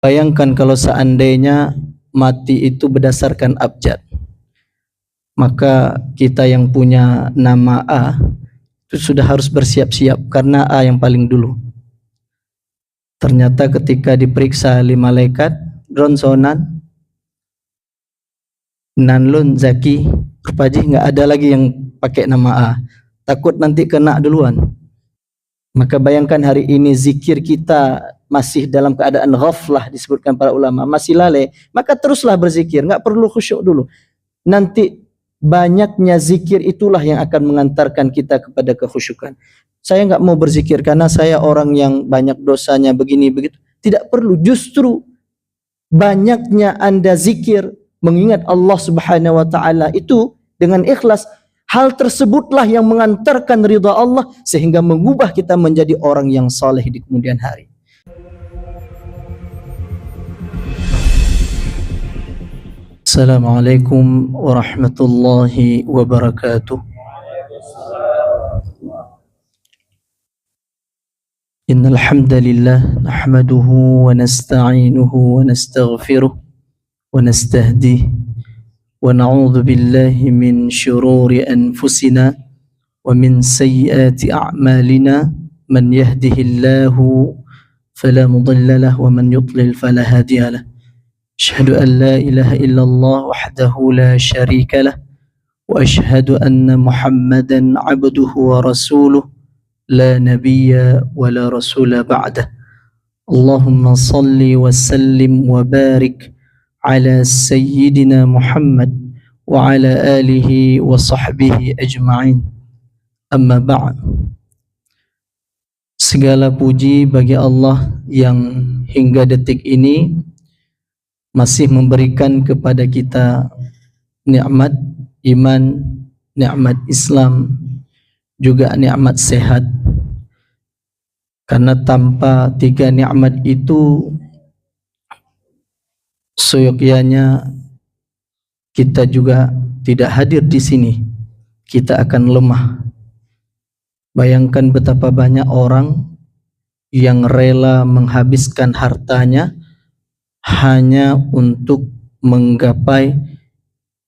Bayangkan kalau seandainya mati itu berdasarkan abjad, maka kita yang punya nama A itu sudah harus bersiap-siap karena A yang paling dulu. Ternyata ketika diperiksa 5 malaikat, Ronsonan, Nanlun, Zaki, Rupaji, nggak ada lagi yang pakai nama A. Takut nanti kena duluan. Maka bayangkan hari ini zikir kita masih dalam keadaan ghaflah, disebutkan para ulama, masih lalai, maka teruslah berzikir, nggak perlu khusyuk dulu. Nanti banyaknya zikir itulah yang akan mengantarkan kita kepada kekhusyukan. Saya nggak mau berzikir karena saya orang yang banyak dosanya begini begitu. Tidak perlu, justru banyaknya Anda zikir mengingat Allah Subhanahu wa taala itu dengan ikhlas, hal tersebutlah yang mengantarkan ridha Allah sehingga mengubah kita menjadi orang yang saleh di kemudian hari. Assalamualaikum warahmatullahi wabarakatuh. Innal hamdalillah nahmaduhu wa nasta'inuhu wa nastaghfiruh wa nastahdihi wa na'udzu billahi min shururi anfusina wa min sayyiati a'malina, man yahdihillahu fala mudilla lahu wa man yudlil fala hadiya lahu. Asyhadu an la ilaha illallah wahdahu la syarika lah wa asyhadu anna Muhammadan 'abduhu wa rasuluh la nabiyya wa la rasula ba'dah. Allahumma salli wa sallim wa barik ala sayyidina Muhammad wa ala alihi wa sahbihi ajma'in. Amma ba'd. Segala puji bagi Allah yang hingga detik ini masih memberikan kepada kita nikmat iman, nikmat Islam, juga nikmat sehat. Karena tanpa 3 nikmat itu seyogyanya kita juga tidak hadir di sini, kita akan lemah. Bayangkan betapa banyak orang yang rela menghabiskan hartanya hanya untuk menggapai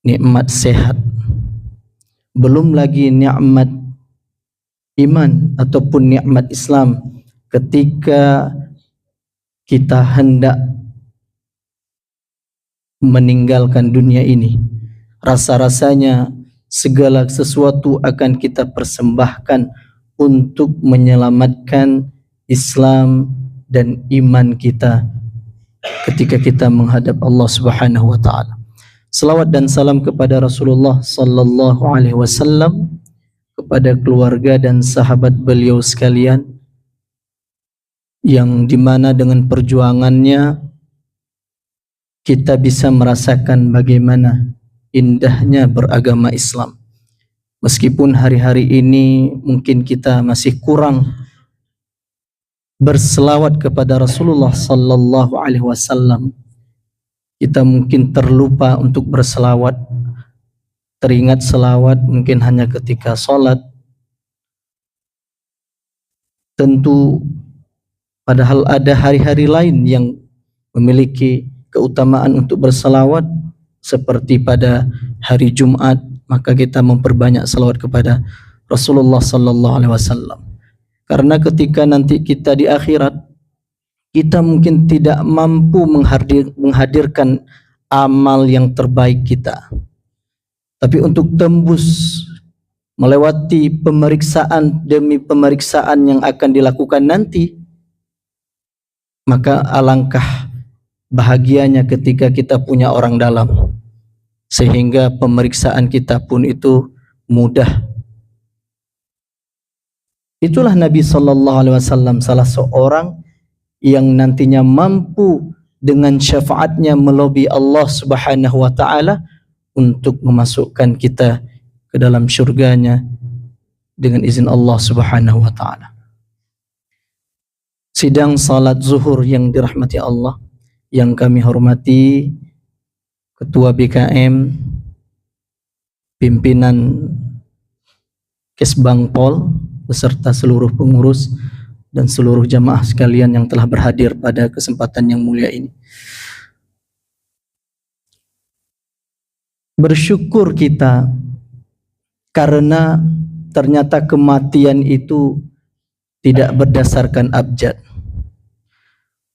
nikmat sehat, belum lagi nikmat iman ataupun nikmat Islam. Ketika kita hendak meninggalkan dunia ini, rasa-rasanya segala sesuatu akan kita persembahkan untuk menyelamatkan Islam dan iman kita ketika kita menghadap Allah Subhanahu wa taala. Selawat dan salam kepada Rasulullah sallallahu alaihi wasallam, kepada keluarga dan sahabat beliau sekalian, yang dimana dengan perjuangannya kita bisa merasakan bagaimana indahnya beragama Islam. Meskipun hari-hari ini mungkin kita masih kurang berselawat kepada Rasulullah sallallahu alaihi wasallam, kita mungkin terlupa untuk berselawat, teringat selawat mungkin hanya ketika sholat. Tentu padahal ada hari-hari lain yang memiliki keutamaan untuk berselawat, seperti pada hari Jumat, maka kita memperbanyak selawat kepada Rasulullah sallallahu alaihi wasallam. Karena ketika nanti kita di akhirat, kita mungkin tidak mampu menghadirkan amal yang terbaik kita. Tapi untuk tembus melewati pemeriksaan demi pemeriksaan yang akan dilakukan nanti, maka alangkah bahagianya ketika kita punya orang dalam, sehingga pemeriksaan kita pun itu mudah. Itulah Nabi sallallahu alaihi wasallam, salah seorang yang nantinya mampu dengan syafaatnya melobi Allah Subhanahu wa taala untuk memasukkan kita ke dalam syurganya dengan izin Allah Subhanahu wa taala. Sidang salat zuhur yang dirahmati Allah, yang kami hormati Ketua BKM, pimpinan Kesbangpol beserta seluruh pengurus, dan seluruh jamaah sekalian yang telah berhadir pada kesempatan yang mulia ini. Bersyukur kita karena ternyata kematian itu tidak berdasarkan abjad.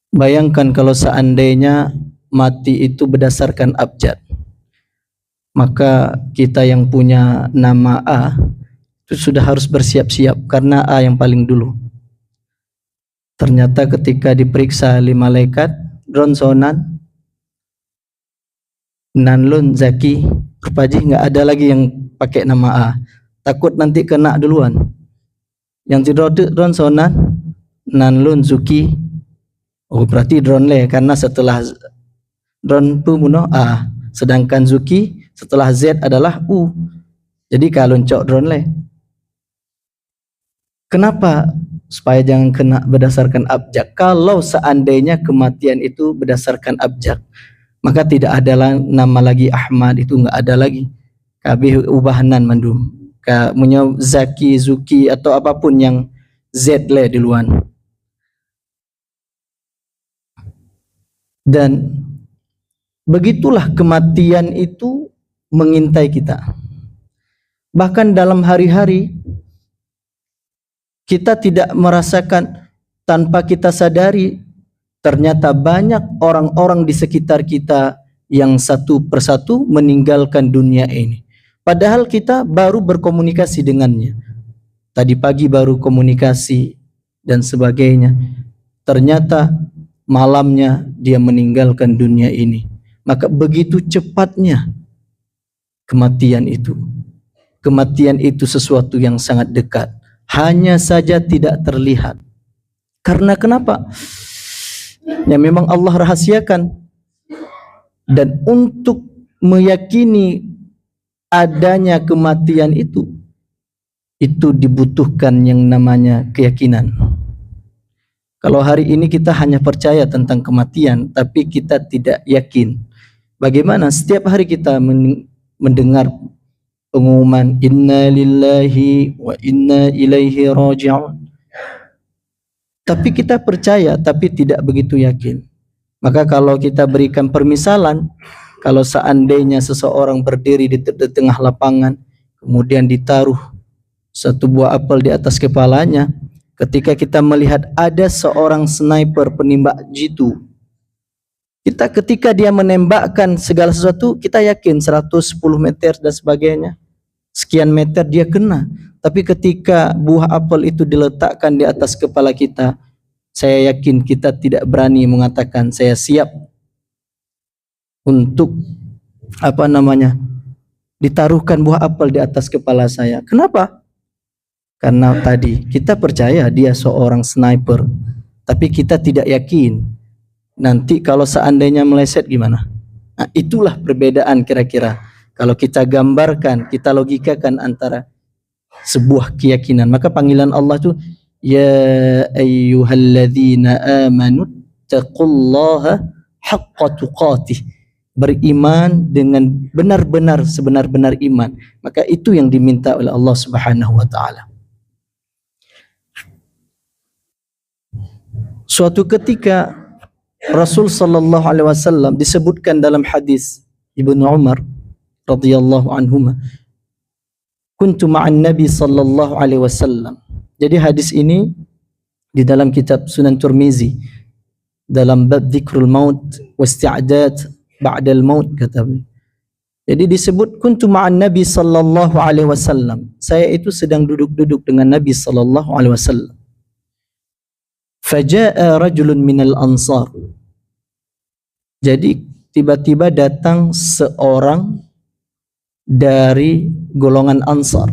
Bayangkan kalau seandainya mati itu berdasarkan abjad, maka kita yang punya nama A itu sudah harus bersiap-siap karena A yang paling dulu. Ternyata ketika diperiksa oleh malaikat, Ronsonan, Nanlun, Zaki, Rupaji, nggak ada lagi yang pakai nama A. Takut nanti kena duluan. Yang tidak Ronsonan, Nanlun, Zuki, oh berarti drone le, karena setelah drone pumuno A, sedangkan Zuki setelah Z adalah U. Jadi kalau cok drone le. Kenapa? Supaya jangan kena berdasarkan abjad. Kalau seandainya kematian itu berdasarkan abjad, maka tidak ada nama lagi Ahmad, itu enggak ada lagi. Kabeh ubahanan mandum. Punya Zaki, Zuki atau apapun yang Z le di luar. Dan begitulah kematian itu mengintai kita. Bahkan dalam hari-hari kita tidak merasakan, tanpa kita sadari ternyata banyak orang-orang di sekitar kita yang satu persatu meninggalkan dunia ini. Padahal kita baru berkomunikasi dengannya. Tadi pagi baru komunikasi dan sebagainya. Ternyata malamnya dia meninggalkan dunia ini. Maka begitu cepatnya kematian itu. Kematian itu sesuatu yang sangat dekat. Hanya saja tidak terlihat. Karena kenapa? Ya memang Allah rahasiakan. Dan untuk meyakini adanya kematian itu dibutuhkan yang namanya keyakinan. Kalau hari ini kita hanya percaya tentang kematian, tapi kita tidak yakin. Bagaimana setiap hari kita mendengar pengumuman inna lillahi wa inna ilaihi raji'un, tapi kita percaya tapi tidak begitu yakin. Maka kalau kita berikan permisalan, kalau seandainya seseorang berdiri di tengah lapangan, kemudian ditaruh satu buah apel di atas kepalanya, ketika kita melihat ada seorang sniper penembak jitu, ketika dia menembakkan segala sesuatu, kita yakin 110 meter dan sebagainya, sekian meter dia kena. Tapi ketika buah apel itu diletakkan di atas kepala kita, saya yakin kita tidak berani mengatakan saya siap untuk ditaruhkan buah apel di atas kepala saya. Kenapa? Karena tadi kita percaya dia seorang sniper, tapi kita tidak yakin nanti kalau seandainya meleset gimana. Nah, itulah perbedaan kira-kira. Kalau kita gambarkan, kita logikakan antara sebuah keyakinan, maka panggilan Allah itu ya ayyuhalladzina amanu taqullaha haqqa tuqatih, beriman dengan benar-benar sebenar-benar iman. Maka itu yang diminta oleh Allah Subhanahu wa taala. Suatu ketika Rasul sallallahu alaihi wasallam disebutkan dalam hadis Ibnu Umar radhiyallahu anhuma, kuntu ma'an Nabi sallallahu alaihi wasallam. Jadi hadis ini di dalam kitab Sunan Tirmizi dalam bab dzikrul maut wa isti'dad ba'dal maut katanya. Jadi disebut kuntu ma'an Nabi sallallahu alaihi wasallam. Saya itu sedang duduk-duduk dengan Nabi sallallahu alaihi wasallam. Faja'a rajulun minal ansar. Jadi tiba-tiba datang seorang dari golongan Ansar.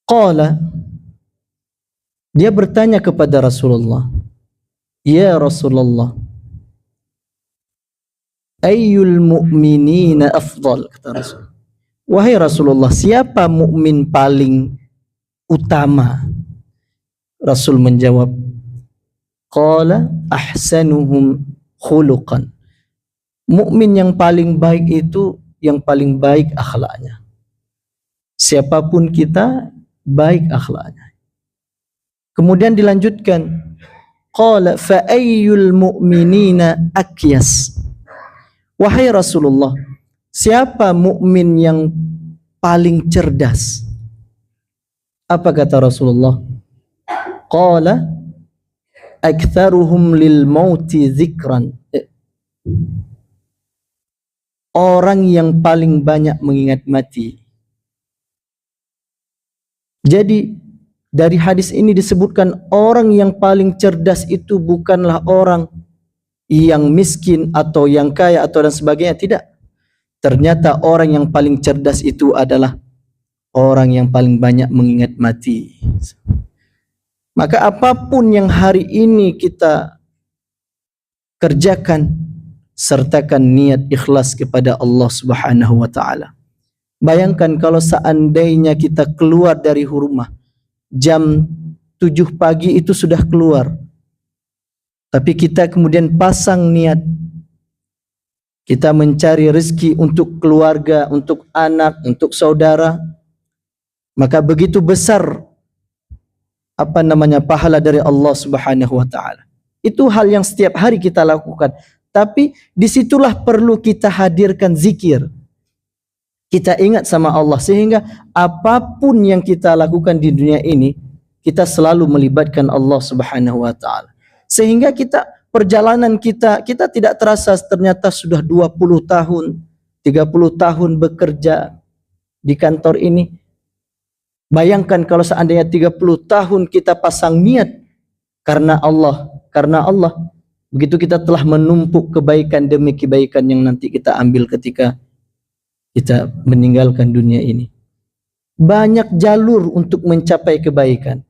Qala, dia bertanya kepada Rasulullah, ya Rasulullah, ayyul mu'minina afdal, kata Rasul. Wahai Rasulullah, siapa mukmin paling utama? Rasul menjawab, qala ahsanuhum khuluqan. Mukmin yang paling baik itu yang paling baik akhlaknya. Siapapun kita baik akhlaknya. Kemudian dilanjutkan, qala fa ayyul mu'minina akyas. Wahai Rasulullah, siapa mukmin yang paling cerdas? Apa kata Rasulullah? Qala aktsaruhum lil mauti dzikran. Orang yang paling banyak mengingat mati. Jadi dari hadis ini disebutkan orang yang paling cerdas itu bukanlah orang yang miskin atau yang kaya atau dan sebagainya, tidak. Ternyata orang yang paling cerdas itu adalah orang yang paling banyak mengingat mati. Maka apapun yang hari ini kita kerjakan, sertakan niat ikhlas kepada Allah Subhanahu wa taala. Bayangkan kalau seandainya kita keluar dari rumah jam 7 pagi itu sudah keluar, tapi kita kemudian pasang niat kita mencari rezeki untuk keluarga, untuk anak, untuk saudara, maka begitu besar pahala dari Allah Subhanahu wa taala. Itu hal yang setiap hari kita lakukan, tapi disitulah perlu kita hadirkan zikir. Kita ingat sama Allah sehingga apapun yang kita lakukan di dunia ini kita selalu melibatkan Allah Subhanahu wa taala. Sehingga perjalanan kita tidak terasa ternyata sudah 20 tahun, 30 tahun bekerja di kantor ini. Bayangkan kalau seandainya 30 tahun kita pasang niat karena Allah, begitu kita telah menumpuk kebaikan demi kebaikan yang nanti kita ambil ketika kita meninggalkan dunia ini. Banyak jalur untuk mencapai kebaikan.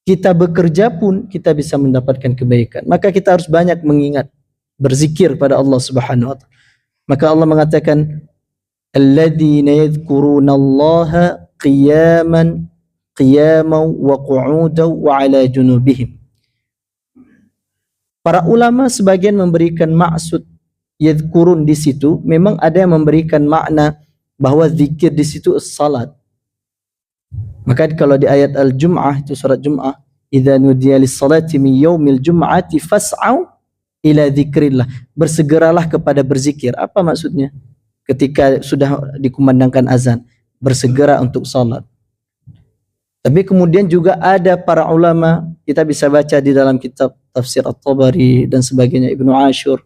Kita bekerja pun kita bisa mendapatkan kebaikan. Maka kita harus banyak mengingat, berzikir pada Allah Subhanahu wa taala. Maka Allah mengatakan, alladzina yadhkurunallaha qiyaman wa qu'udan wa 'ala junubihim. Para ulama sebagian memberikan maksud yadhkurun di situ, memang ada yang memberikan makna bahwa zikir di situ salat. Maka kalau di ayat Al-Jum'ah, itu surat Jum'ah, idza nudiya lis-salati min yaumil jum'ati fas'au ila dzikrillah. Bersegeralah kepada berzikir. Apa maksudnya? Ketika sudah dikumandangkan azan, bersegera untuk salat. Tapi kemudian juga ada para ulama, kita bisa baca di dalam kitab Tafsir At-Tabari dan sebagainya, Ibnu Ashur,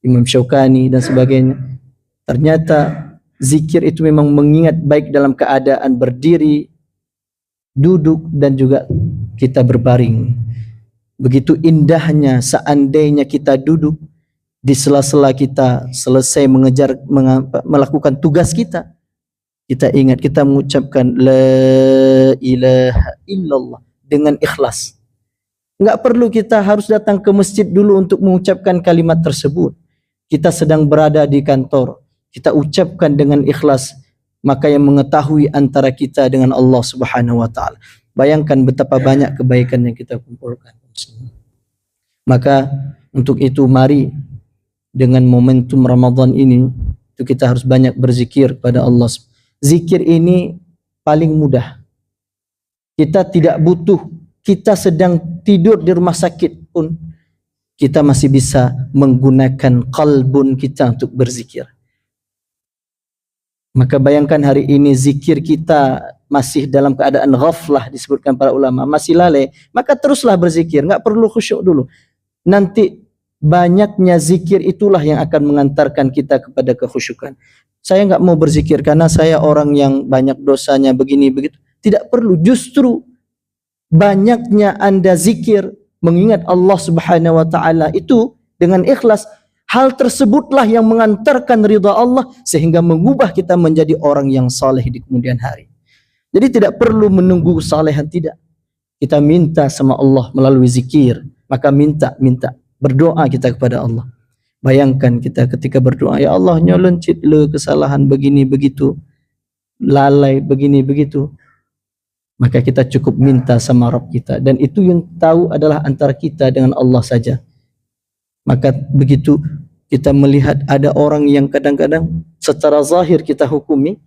Imam Syaukani dan sebagainya. Ternyata zikir itu memang mengingat baik dalam keadaan berdiri, duduk dan juga kita berbaring. Begitu indahnya seandainya kita duduk di sela-sela kita selesai melakukan tugas kita. Kita ingat, kita mengucapkan la ilaha illallah dengan ikhlas. Enggak perlu kita harus datang ke masjid dulu untuk mengucapkan kalimat tersebut. Kita sedang berada di kantor, kita ucapkan dengan ikhlas, maka yang mengetahui antara kita dengan Allah Subhanahu wa taala. Bayangkan betapa banyak kebaikan yang kita kumpulkan. Maka untuk itu mari dengan momentum Ramadan ini itu kita harus banyak berzikir pada Allah. Zikir ini paling mudah. Kita tidak butuh, kita sedang tidur di rumah sakit pun kita masih bisa menggunakan qalbun kita untuk berzikir. Maka bayangkan hari ini zikir kita masih dalam keadaan ghaflah, disebutkan para ulama, masih lalai, maka teruslah berzikir, enggak perlu khusyuk dulu. Nanti banyaknya zikir itulah yang akan mengantarkan kita kepada kekhusyukan. Saya enggak mau berzikir karena saya orang yang banyak dosanya begini begitu. Tidak perlu, justru banyaknya Anda zikir, mengingat Allah Subhanahu wa taala itu dengan ikhlas, hal tersebutlah yang mengantarkan ridha Allah sehingga mengubah kita menjadi orang yang saleh di kemudian hari. Jadi tidak perlu menunggu kesalehan, tidak. Kita minta sama Allah melalui zikir, maka minta, berdoa kita kepada Allah. Bayangkan kita ketika berdoa, ya Allah nyoloncit le kesalahan begini begitu, lalai begini begitu. Maka kita cukup minta sama Rabb kita, dan itu yang tahu adalah antara kita dengan Allah saja. Maka begitu kita melihat ada orang yang kadang-kadang secara zahir kita hukumi,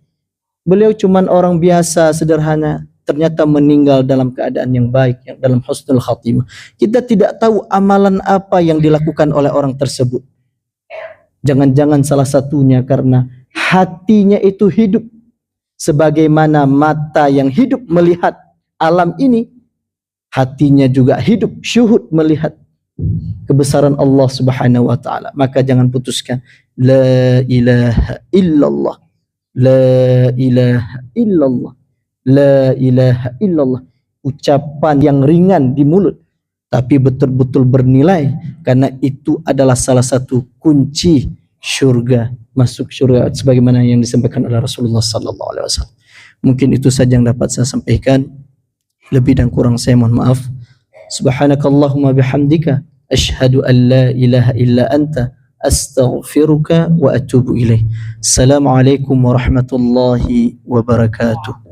beliau cuman orang biasa, sederhana, ternyata meninggal dalam keadaan yang baik, yang dalam husnul khatimah. Kita tidak tahu amalan apa yang dilakukan oleh orang tersebut. Jangan-jangan salah satunya karena hatinya itu hidup sebagaimana mata yang hidup melihat alam ini, hatinya juga hidup syuhud melihat kebesaran Allah Subhanahu wa taala. Maka jangan putuskan la ilaha illallah, la ilaha illallah, la ilaha illallah, ucapan yang ringan di mulut tapi betul-betul bernilai, karena itu adalah salah satu kunci syurga, masuk syurga sebagaimana yang disampaikan oleh Rasulullah sallallahu alaihi wasallam. Mungkin itu saja yang dapat saya sampaikan. Lebih dan kurang saya mohon maaf. Subhanakallahumma bihamdika asyhadu an la ilaha illa anta astaghfiruka wa atubu ilaih. Assalamualaikum warahmatullahi wabarakatuh.